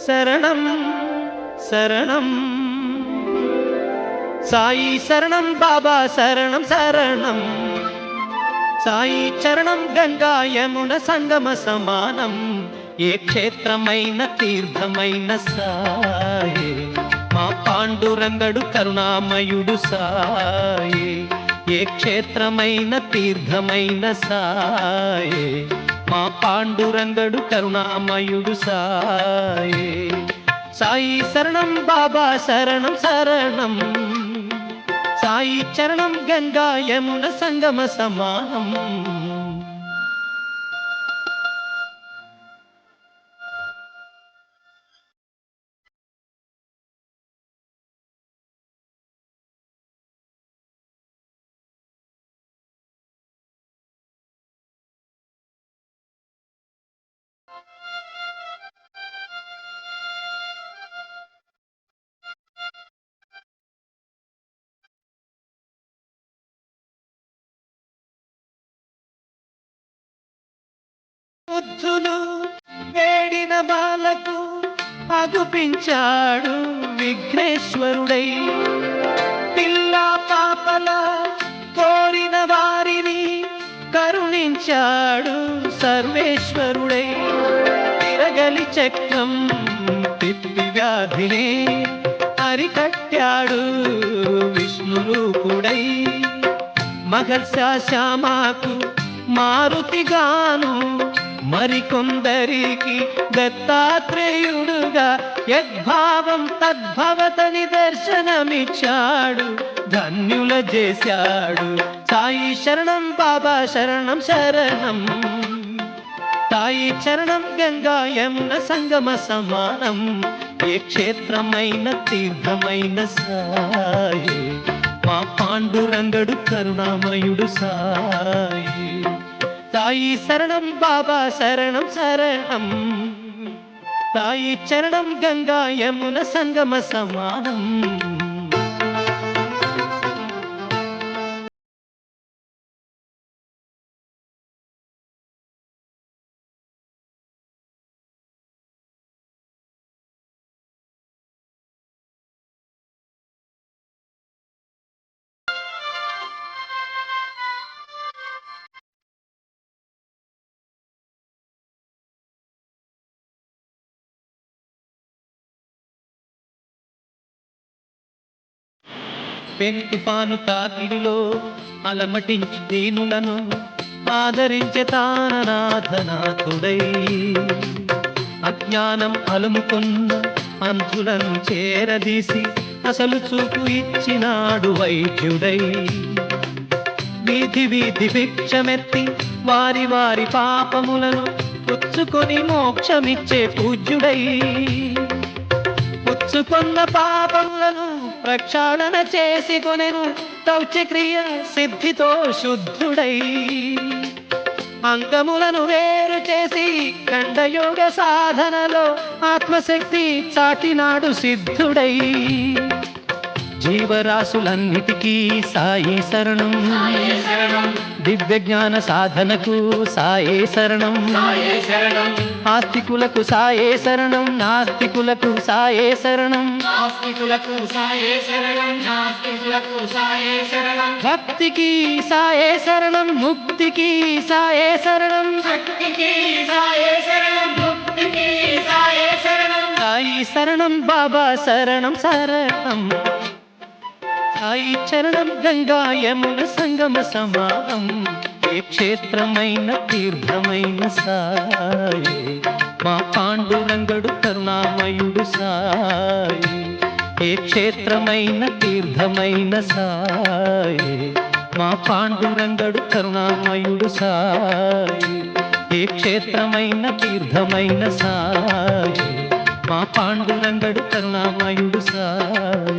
శరణం శరణం సాయి శరణం బాబా శరణం శరణం సాయి చరణం గంగా యమున సంగమ సమానం ఏ క్షేత్రమైన తీర్థమైన సాయి మా పాండురంగడు కరుణామయుడు సాయి ఏ క్షేత్రమైన తీర్థమైన సాయి మా పాండురంగడు కరుణామయుడు సాయి సాయి శరణం బాబా శరణం శరణం సాయి చరణం గంగా యమున సంగమ సమానం బుద్ధులు వేడిన బాలకు అగుపించాడు విఘ్నేశ్వరుడై పిల్ల పాపల కోరిన వారిని కరుణించాడు సర్వేశ్వరుడై తిరగలి చక్రం తిప్పి వ్యాధిని అరికట్టాడు విష్ణు రూపుడై మహర్షాశ్యామాకు మారుతిగాను మరికొందరికి దత్తాత్రేయుడుగా యద్భావం తద్భవతని దర్శనమిచ్చాడు ధన్యుల చేశాడు సాయి శరణం బాబా శరణం శరణం సాయి చరణం గంగా యమున సంగమ సమానం ఏ క్షేత్రమైన తీర్థమైన సాయి మా పాండురంగడు కరుణామయుడు సాయి సాయి శరణం బాబా శరణం శరణం సాయి చరణం గంగా యమున సంగమ సమానం పెంటుపాను తాకిడిలో అలమటించి దీనులను ఆదరించే తాననాథనాథుడై అజ్ఞానం అలుముకున్న అంతులను చేరదీసి అసలు చూపు ఇచ్చినాడు వైద్యుడై వీధి వీధి భిక్షమెత్తి వారి వారి పాపములను పుచ్చుకొని మోక్షమిచ్చే పూజ్యుడై పుచ్చుకున్న పాపములను ప్రక్షాళన చేసి కొనెను శౌచక్రియ సిద్ధితో శుద్ధుడై అంగములను వేరు చేసి ఖండయోగ సాధనలో ఆత్మశక్తి చాటినాడు సిద్ధుడై జీవరాశులన్నిటికీ సాయి శరణం దివ్య జ్ఞాన సాధనకు సాయే శరణం ఆస్తికులకు సాయే శరణం నాస్తికులకు సాయే శరణం భక్తికి సాయే శరణం ముక్తికి సాయే శరణం సాయి శరణం బాబా శరణం శరణం సాయి చరణం గంగా యమున సంగమ సమానం ఏ క్షేత్రమైన తీర్థమైన సాయి మా పాండురంగడు కరుణామయుడు సాయి ఏ క్షేత్రమైన తీర్థమైన సాయి మా పాండురంగడు కరుణామయుడు సాయి ఏ క్షేత్రమైన తీర్థమైన సాయి మా పాండురంగడు కరుణామయుడు సాయి